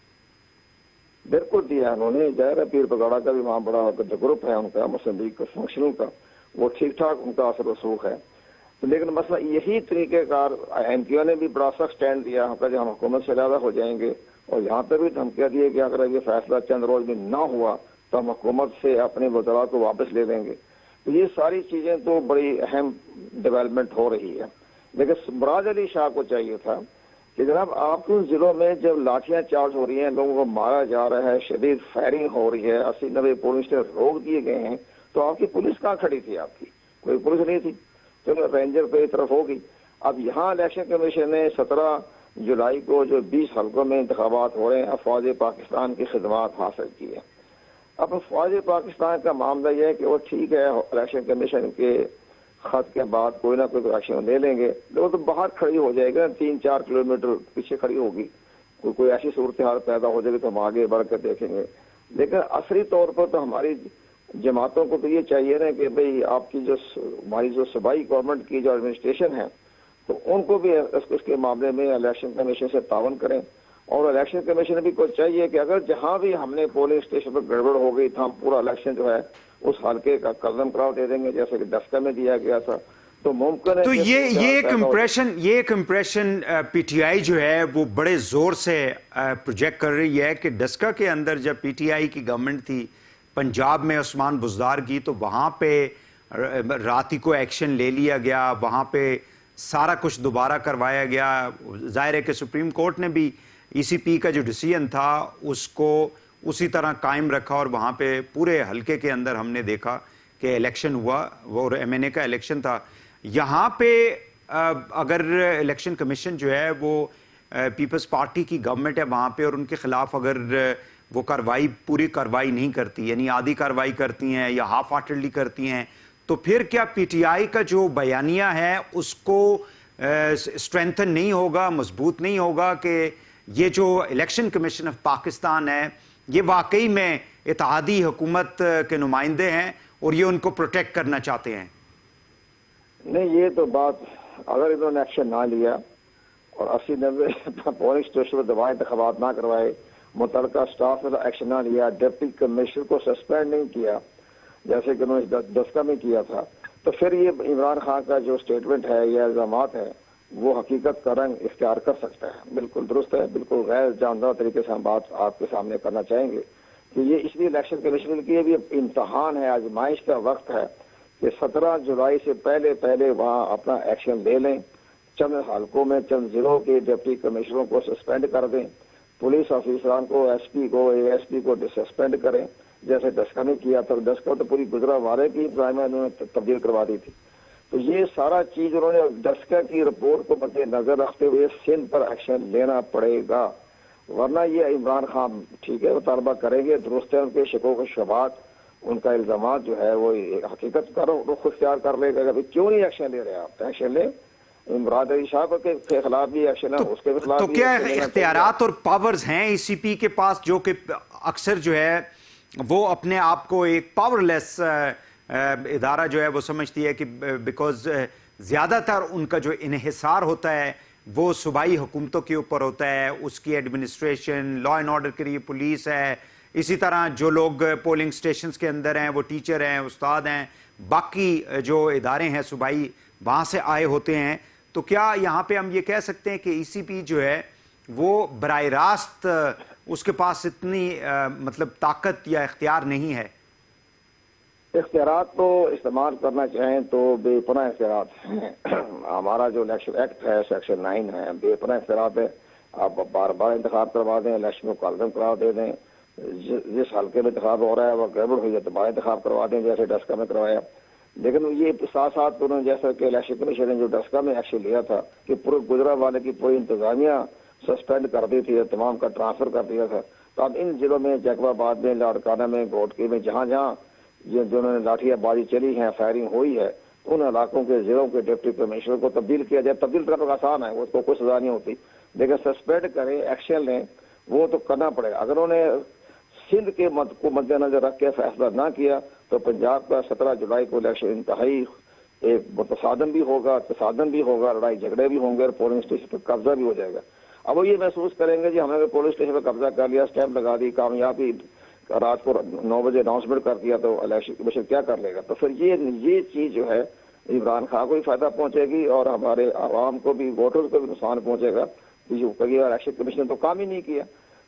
बिल्कुल दिया उन्होंने। जाहिर है पीर पगाड़ा का भी वहाँ बड़ा जो ग्रुप है उनका मुस्लिम लीग का फंक्शनल का, वो ठीक ठाक उनका असर रसूख है। तो लेकिन मसला यही तरीकेकार MQM ने भी बड़ा सख्त स्टैंड दिया, हम हुकूमत से अलग हो जाएंगे, और यहाँ पर भी धमकियाँ दी कि अगर ये फैसला चंद रोज में ना हुआ तो हम हुकूमत से अपने वज़रा को वापस ले लेंगे। तो ये सारी चीजें तो बड़ी अहम डेवलपमेंट हो रही है। लेकिन मुराद अली शाह को चाहिए था कि जनाब आपके जिलों में जब लाठियां चार्ज हो रही हैं, लोगों को मारा जा रहा है, शदीद फायरिंग हो रही है, 80-90 पुलिस स्टेशन रोक दिए गए हैं, तो आपकी पुलिस कहाँ खड़ी थी? आपकी कोई पुलिस नहीं थी, चलो रेंजर पे तरफ होगी। अब यहाँ इलेक्शन कमीशन ने 17 जुलाई को जो 20 हल्कों में इंतखाबात हो रहे हैं, अफवाज पाकिस्तान की खिदमात हासिल की है। अब अफवाज पाकिस्तान का मामला यह है कि वो ठीक है, इलेक्शन कमीशन के खत के बाद कोई ना कोई एक्शन ले लेंगे, वो तो बाहर खड़ी हो जाएगा, 3-4 किलोमीटर पीछे खड़ी होगी, कोई ऐसी सूरत हाल पैदा हो जाएगी तो हम आगे बढ़कर देखेंगे। लेकिन असली तौर पर तो हमारी जमातों को तो ये चाहिए ना कि भाई आपकी जो हमारी जो सूबाई गवर्नमेंट की जो एडमिनिस्ट्रेशन है तो उनको भी इसके मामले में इलेक्शन कमीशन से तावन करें। और इलेक्शन कमीशन भी को चाहिए कि अगर जहां भी हमने पोलिंग स्टेशन पर गड़बड़ हो गई था, हम पूरा इलेक्शन जो है उस हल्के का कदम करार दे देंगे, जैसे कि डस्का में दिया गया था। तो मुमकिन है तो ये एक इम्प्रेशन पीटीआई जो है वो बड़े जोर से प्रोजेक्ट कर रही है कि डस्का के अंदर जब पीटीआई की गवर्नमेंट थी पंजाब में उस्मान बुज़दार की, तो वहां पे रात ही को एक्शन ले लिया गया, वहां पे सारा कुछ दोबारा करवाया गया। जाहिर है कि सुप्रीम कोर्ट ने भी ईसीपी का जो डिसीजन था उसको उसी तरह कायम रखा और वहां पे पूरे हल्के के अंदर हमने देखा कि इलेक्शन हुआ, वो एमएनए का इलेक्शन था। यहाँ पे अगर इलेक्शन कमीशन जो है वो पीपल्स पार्टी की गवर्नमेंट है वहाँ पे, और उनके खिलाफ अगर वो पूरी कार्रवाई नहीं करती, यानी आधी कार्रवाई करती हैं या हाफ हार्टेडली करती हैं, तो फिर क्या पीटीआई का जो बयानिया है उसको स्ट्रेंथन नहीं होगा, मजबूत नहीं होगा कि ये जो इलेक्शन कमीशन ऑफ पाकिस्तान है ये वाकई में इत्तेहादी हुकूमत के नुमाइंदे हैं और ये उनको प्रोटेक्ट करना चाहते हैं? नहीं, ये तो बात, अगर इन्होंने एक्शन ना लिया और 80-90 पोलिंग स्टेशन पर दबाए इंतखाबात ना करवाए, मुतलका स्टाफ ने एक्शन ना लिया, डिप्टी कमिश्नर को सस्पेंड नहीं किया जैसे कि उन्होंने दस्का में किया था, तो फिर ये इमरान खान का जो स्टेटमेंट है या इल्जामात है वो हकीकत का रंग इख्तियार कर सकता है। बिल्कुल दुरुस्त है, बिल्कुल गैर जानदार तरीके से हम बात आपके सामने करना चाहेंगे कि ये इसलिए इलेक्शन कमीशन के लिए भी इम्तहान है, आजमाइश का वक्त है कि 17 जुलाई से पहले वहाँ अपना एक्शन ले लें। चंद हल्कों में चंद जिलों के डिप्टी कमिश्नरों को सस्पेंड कर दें, पुलिस ऑफिसरान को, एसपी को, एएसपी को सस्पेंड करें, जैसे डस्का ने किया था। डस्का तो पूरी गुजरावाले की प्राइमरी उन्होंने तब्दील करवा दी थी। तो ये सारा चीज उन्होंने डस्का की रिपोर्ट को मद्देनजर रखते हुए सिंध पर एक्शन लेना पड़ेगा, वरना ये इमरान खान ठीक है मुतालबा करेंगे, दुरुस्त है, उनके शिकों के शबात, उनका इल्जाम जो है वो हकीकत करो रुख इख्तियार कर लेगा। क्यों नहीं एक्शन ले रहे आप? एक्शन ले, इमरान अली शाह के खिलाफ भी एक्शन है, उसके खिलाफ तो क्या इख्तियारात और पावर्स हैं ईसीपी के पास जो कि अक्सर जो है वो अपने आप को एक पावरलेस इदारा जो है वो समझती है कि बिकॉज ज्यादातर उनका जो इन्हिसार होता है वो सूबाई हुकूमतों के ऊपर होता है, उसकी एडमिनिस्ट्रेशन, लॉ एंड ऑर्डर के लिए पुलिस है, इसी तरह जो लोग पोलिंग स्टेशंस के अंदर हैं वो टीचर हैं, उस्ताद हैं, बाकी जो इदारे हैं सूबाई वहाँ से आए होते हैं। तो क्या यहाँ पे हम ये कह सकते हैं कि ईसीपी जो है वो बराह रास्त उसके पास इतनी मतलब ताकत या इख्तियार नहीं है? इख्तियारात तो इस्तेमाल करना चाहें तो बेपनाह इख्तियारात हैं। हमारा जो इलेक्शन एक्ट है सेक्शन 9 है, बेपनाह इख्तियारात है। आप बार इंतखाब करवा दें, इलेक्शन को कलदम करार दे दें, जिस हल्के में इंतखाब हो रहा है वह गड़बड़ हुई है दोबारा इंतखाब करवा दें जैसे डस्का में करवाया। लेकिन ये साथ साथ उन्होंने जैसा कि इलेक्शन कमीशन ने जो डस्का में एक्शन लिया था कि पूरे गुजरावाले की पूरी इंतजामिया सस्पेंड कर दी थी, तमाम का ट्रांसफर कर दिया था। तो अब इन जिलों में जैकबाबाद में, लाड़काना में, घोटकी में, जहाँ जहाँ जिन्होंने लाठियाबाजी चली है, फायरिंग हुई है, उन इलाकों के जिलों के डिप्टी कमिश्नर को तब्दील किया जाए। तब्दील करना आसान है, उसको कोई सजा नहीं होती, लेकिन सस्पेंड करें, एक्शन लें, वो तो करना पड़ेगा। अगर उन्होंने सिंध के को मद्देनजर रख के फैसला ना किया तो पंजाब का 17 जुलाई को इलेक्शन इंतहाई एक तसादम भी होगा, लड़ाई झगड़े भी होंगे और पोलिंग स्टेशन पर कब्जा भी हो जाएगा। अब वो ये महसूस करेंगे जी हमने पोलिंग स्टेशन पर कब्जा कर लिया, स्टैंप लगा दी, कामयाबी रात को 9 बजे अनाउंसमेंट कर दिया, तो इलेक्शन कमीशन क्या कर लेगा? तो फिर ये चीज जो है इमरान खान को भी फायदा पहुंचेगी और हमारे आवाम को भी, वोटर्स को भी नुकसान पहुंचेगा। इलेक्शन कमीशन तो काम ही नहीं किया,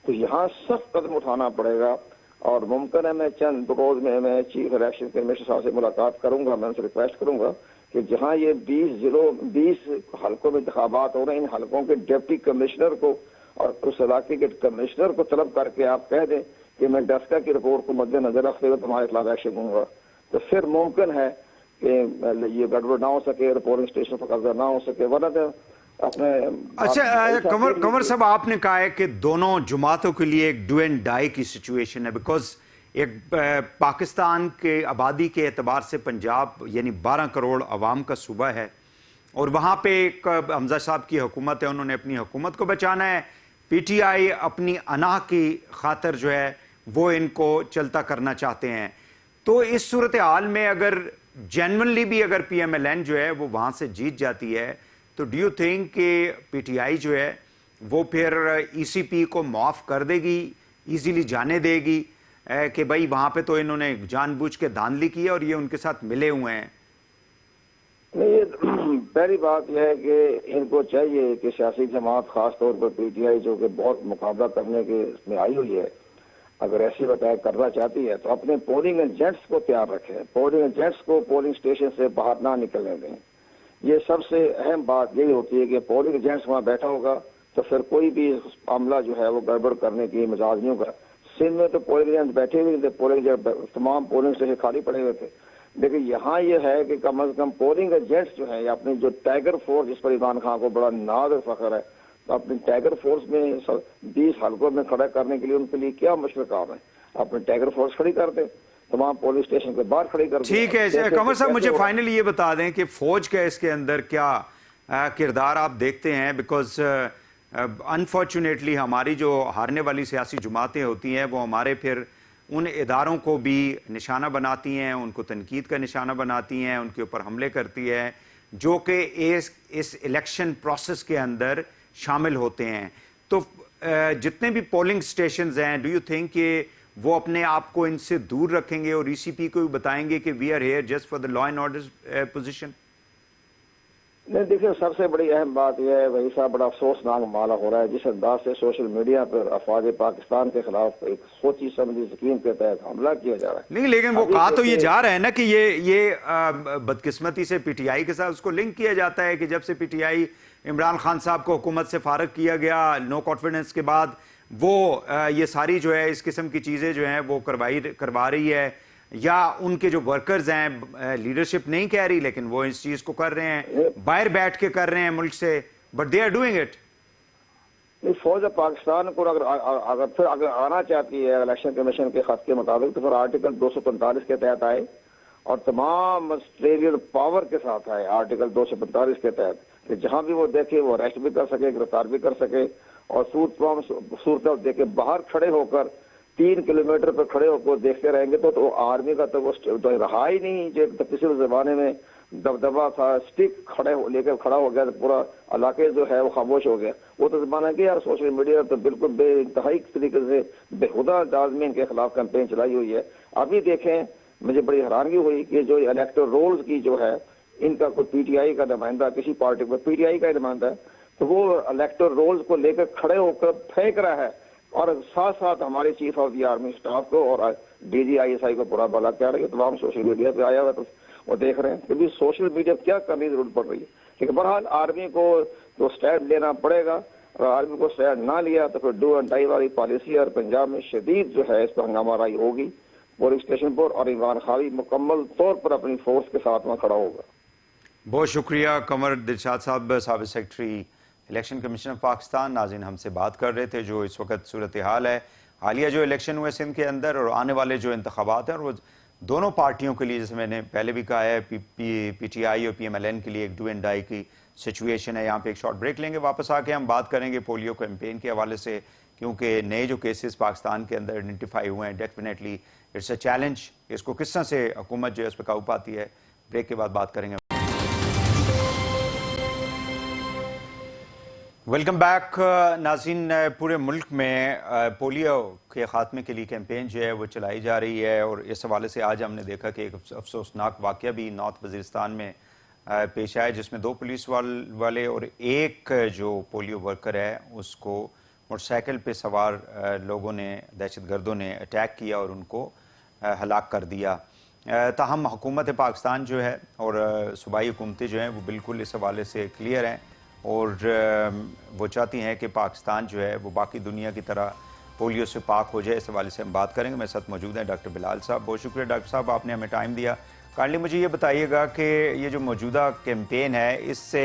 तो यहाँ सख्त कदम उठाना पड़ेगा। और मुमकिन है मैं चंद रोज में मैं चीफ इलेक्शन कमीशनर साहब से मुलाकात करूंगा, मैं उनसे रिक्वेस्ट करूंगा कि जहाँ ये 20 हल्कों में इंतखाबात हो रहे हैं, इन हल्कों के डिप्टी कमिश्नर को और उस इलाके के कमिश्नर को तलब करके आप कह दें कि मैं डस्का की रिपोर्ट को मद्देनजर रखते हुए तुम्हारे खिलाफ एक्शन लूंगा, तो फिर मुमकिन है कि ये गड़बड़ ना हो सके, पोलिंग स्टेशन पर कब्जा ना हो सके, वरना तो अपने। अच्छा कंवर साहब, आपने कहा है कि दोनों जमातों के लिए एक डू एंड डाई की सिचुएशन है, बिकॉज एक पाकिस्तान के आबादी के एतबार से पंजाब यानी 12 करोड़ आवाम का सूबा है और वहाँ पे एक हमजा साहब की हुकूमत है, उन्होंने अपनी हुकूमत को बचाना है। पीटीआई अपनी अनाह की खातर जो है वो इनको चलता करना चाहते हैं। तो इस सूरत हाल में अगर जेन्युइनली भी अगर पीएमएलएन जो है वो वहाँ से जीत जाती है तो डू यू थिंक कि पीटीआई जो है वो फिर ईसीपी को माफ कर देगी, इजीली जाने देगी कि भाई वहां पे तो इन्होंने जानबूझ के धांधली की है और ये उनके साथ मिले हुए हैं? नहीं, पहली बात यह है कि इनको चाहिए कि सियासी जमात खास तौर पर पीटीआई जो कि बहुत मुकाबला करने के इसमें आई हुई है, अगर ऐसी अटैक करना चाहती है तो अपने पोलिंग एजेंट्स को तैयार रखें, पोलिंग एजेंट्स को पोलिंग स्टेशन से बाहर ना निकलने दें। ये सबसे अहम बात यही होती है कि पोलिंग एजेंट्स वहाँ बैठा होगा तो फिर कोई भी मामला जो है वो गड़बड़ करने की मिजाज नहीं होगा। सिंध में तो पोलिंग एजेंट बैठे हुए थे, तमाम पोलिंग स्टेशन खाली पड़े हुए थे, लेकिन यहाँ ये है कि कम से कम पोलिंग एजेंट्स जो है या अपनी जो टाइगर फोर्स, जिस पर इमरान खान को बड़ा नाज और फख्र है, तो अपनी टाइगर फोर्स में 20 हल्कों में खड़ा करने के लिए उनके लिए क्या मुश्किल काम है, अपनी टाइगर फोर्स खड़ी कर दे, तमाम पुलिस स्टेशन के बाहर खड़ी कर दे। ठीक है कमर साहब, मुझे फाइनली ये बता दें कि फौज का इसके अंदर क्या किरदार आप देखते हैं? बिकॉज अनफॉर्चुनेटली हमारी जो हारने वाली सियासी जमातें होती हैं वो हमारे फिर उन इदारों को भी निशाना बनाती हैं, उनको तनकीद का निशाना बनाती हैं, उनके ऊपर हमले करती है, जो कि इस इलेक्शन प्रोसेस के अंदर शामिल होते हैं। तो जितने भी पोलिंग स्टेशंस हैं, डू यू थिंक कि वो अपने आप को इनसे दूर रखेंगे और ईसीपी को भी बताएंगे कि we are here just for the law and order position? नहीं, देखिए सबसे बड़ी अहम बात यह है, वही साहब बड़ा अफसोसनाक मामला हो रहा है जिस अंदाज से सोशल मीडिया पर अफवाज पाकिस्तान के खिलाफ एक सोची समझी स्कीम के तहत हमला किया जा रहा है। नहीं, लेकिन वो कहा तो ये जा रहा है ना कि ये बदकिस्मती से पीटीआई के साथ उसको लिंक किया जाता है कि जब से पीटीआई इमरान खान साहब को हुकूमत से फारग किया गया नो कॉन्फिडेंस के बाद, वो ये सारी जो है इस किस्म की चीजें जो हैं वो करवा रही है, या उनके जो वर्कर्स हैं, लीडरशिप नहीं कह रही लेकिन वो इस चीज को कर रहे हैं, बाहर बैठ के कर रहे हैं मुल्क से, but they are doing it. फौज पाकिस्तान को अगर आना चाहती है इलेक्शन कमीशन के खत के मुताबिक तो फिर आर्टिकल 245 के तहत आए और तमाम ऑस्ट्रेलियन पावर के साथ आए आर्टिकल 245 के तहत, कि जहां भी वो देखे वो अरेस्ट भी कर सके, गिरफ्तार भी कर सके, और सूरत देखे बाहर खड़े होकर 3 किलोमीटर पर खड़े होकर देखते रहेंगे तो आर्मी का तो वो रहा ही नहीं। जो पिछले जमाने में दबदबा था, स्टिक लेकर खड़ा हो गया तो पूरा इलाके जो है वो खामोश हो गया, वो तो जमाना कि यार सोशल मीडिया तो बिल्कुल बेइंतहाई तरीके से बेहुदा अंदाज के खिलाफ कैंपेन चलाई हुई है। अभी देखें, मुझे बड़ी हैरानगी हुई कि जो इलेक्टोरल रोल्स की जो है इनका कोई पीटीआई का नुमाइंदा, किसी पार्टी पर पीटीआई का नुमाइंदा है, तो वो इलेक्टोरल रोल्स को लेकर खड़े होकर फेंक रहा है और साथ साथ हमारे chief of the army staff को और DGISI को बुरा भला कह रहे हैं। तमाम सोशल मीडिया पे आया हुआ तो वो देख रहे हैं कि भी सोशल मीडिया क्या करने की जरूरत पड़ रही है। लेकिन बहरहाल आर्मी को तो स्टैंड लेना पड़ेगा, और आर्मी को स्टैंड ना लिया तो फिर डू एंड डाई वाली पॉलिसी और पंजाब में शदीद जो है इस पर हंगामाराई होगी पोलिंग स्टेशन पर, और इमरान खान मुकम्मल तौर पर अपनी फोर्स के साथ वहाँ खड़ा होगा। बहुत शुक्रिया कमर दिलशाद साहब, साबिक़ secretary election commission of Pakistan. नाज़रीन हमसे बात कर रहे थे जो इस वक्त सूरत हाल है, हालिया जो इलेक्शन हुए सिंध के अंदर और आने वाले जो इंतखाबात हैं, और वो दोनों पार्टियों के लिए, जैसे मैंने पहले भी कहा है, PTI और PMLN के लिए एक डू एंड डाई की सिचुएशन है। यहाँ पे एक शॉर्ट ब्रेक लेंगे, वापस आके हम बात करेंगे पोलियो कैंपेन के हवाले से, क्योंकि नए जो केसेस पाकिस्तान के अंदर आइडेंटिफाई हुए हैं, डेफिनेटली इट्स अ चैलेंज। इसको किस तरह से हुकूमत जो है उस पर काबू पाती है, ब्रेक के बाद बात करेंगे। वेलकम बैक नाज़रीन। पूरे मुल्क में पोलियो के ख़ात्मे के लिए कैंपेन जो है वो चलाई जा रही है, और इस हवाले से आज हमने देखा कि एक अफसोसनाक वाक़या भी नॉर्थ वज़ीरिस्तान में पेश आया, जिसमें 2 पुलिस वाले और एक जो पोलियो वर्कर है उसको मोटरसाइकिल पे सवार लोगों ने, दहशतगर्दों ने अटैक किया और उनको हलाक कर दिया। ताहम हुकूमत पाकिस्तान जो है और सूबाई हुकूमतें जो हैं वो बिल्कुल इस हवाले से क्लियर हैं, और वो चाहती हैं कि पाकिस्तान जो है वो बाकी दुनिया की तरह पोलियो से पाक हो जाए। इस हवाले से हम बात करेंगे। मेरे साथ मौजूद हैं डॉक्टर बिलाल साहब। बहुत शुक्रिया डॉक्टर साहब, आपने हमें टाइम दिया। काइंडली मुझे ये बताइएगा कि ये जो मौजूदा कैंपेन है, इससे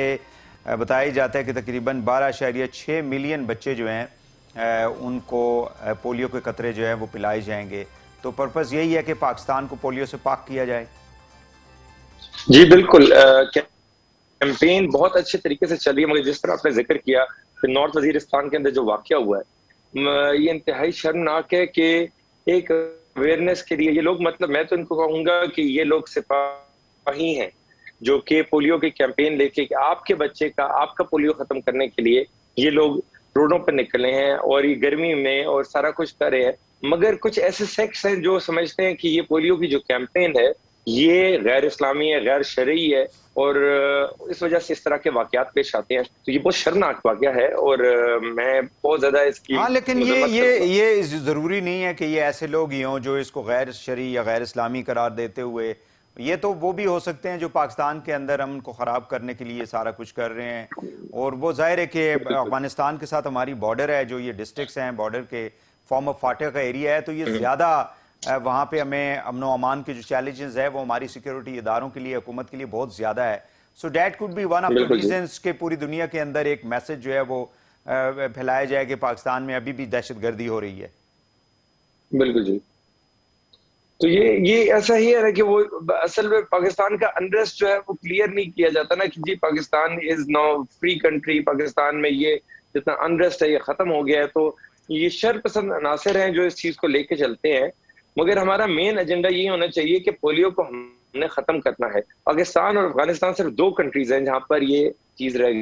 बताया जाता है कि तकरीबन 12.6 मिलियन बच्चे जो हैं उनको पोलियो के कतरे जो हैं वो पिलाए जाएंगे। तो पर्पज़ यही है कि पाकिस्तान को पोलियो से पाक किया जाए। जी बिल्कुल, कैंपेन बहुत अच्छे तरीके से चल रही है, मगर जिस तरह आपने जिक्र किया कि नॉर्थ वजीरिस्तान के अंदर जो वाकया हुआ है, ये इंतहाई शर्मनाक है कि एक अवेयरनेस के लिए ये लोग, मतलब मैं तो इनको कहूंगा कि ये लोग सिपाही हैं, जो कि पोलियो के कैंपेन लेके कि आपके बच्चे का, आपका पोलियो खत्म करने के लिए ये लोग रोडों पर निकले हैं और ये गर्मी में और सारा कुछ कर रहे हैं। मगर कुछ ऐसे सेक्ट्स हैं जो समझते हैं कि ये पोलियो की जो कैंपेन है ये गैर इस्लामी है, गैर शरई है, और इस वजह से इस तरह के वाकयात पेश आते हैं। तो ये बहुत शर्मनाक वाकया है और मैं बहुत ज्यादा इसकी हाँ, लेकिन ये जरूरी नहीं है कि ये ऐसे लोग ही हों जो इसको गैर शरई या गैर इस्लामी करार देते हुए, ये तो वो भी हो सकते हैं जो पाकिस्तान के अंदर अमन को ख़राब करने के लिए सारा कुछ कर रहे हैं। और वो जाहिर है कि अफगानिस्तान के साथ हमारी बॉर्डर है, जो ये डिस्ट्रिक्ट्स हैं बॉर्डर के, फॉर्म ऑफ फाटक का एरिया है, तो ये ज़्यादा वहाँ पे हमें अमन व अमान के जो चैलेंजेस है वो हमारी सिक्योरिटी इदारों के लिए, हुकूमत के लिए बहुत ज़्यादा है। So that could be one of the reasons के पूरी दुनिया के अंदर एक मैसेज जो है वो फैलाया जाए कि पाकिस्तान में अभी भी दहशतगर्दी हो रही है। बिल्कुल जी। तो ये ऐसा ही है ना कि वो असल में पाकिस्तान का अनरेस्ट जो है वो क्लियर नहीं किया जाता ना कि जी Pakistan is now free country, Pakistan में ये जितना अनरेस्ट है ये खत्म हो गया है। तो ये शर पसंद अनासर हैं जो इस चीज को लेके चलते हैं, मगर हमारा मेन एजेंडा ये होना चाहिए कि पोलियो को हमने खत्म करना है। पाकिस्तान और अफगानिस्तान सिर्फ 2 कंट्रीज हैं जहां पर ये चीज रह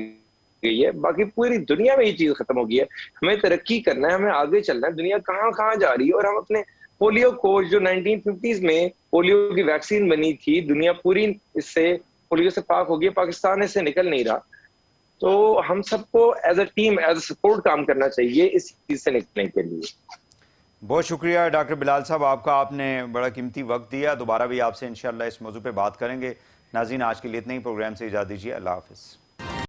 गई है, बाकी पूरी दुनिया में ये चीज खत्म हो गई है। हमें तरक्की करना है, हमें आगे चलना है, दुनिया कहाँ कहाँ जा रही है, और हम अपने पोलियो को जो 1950s में पोलियो की वैक्सीन बनी थी, दुनिया पूरी इससे पोलियो से पाक हो गई, पाकिस्तान इससे निकल नहीं रहा। तो हम सबको as a team, as a support काम करना चाहिए इस चीज से निकलने के लिए। बहुत शुक्रिया डॉक्टर बिलाल साहब आपका, आपने बड़ा कीमती वक्त दिया। दोबारा भी आपसे इंशाल्लाह इस मौजू पे बात करेंगे। नाज़रीन, आज के लिए इतना ही, प्रोग्राम से इजाज़त दीजिए। अल्लाह हाफ़िज़।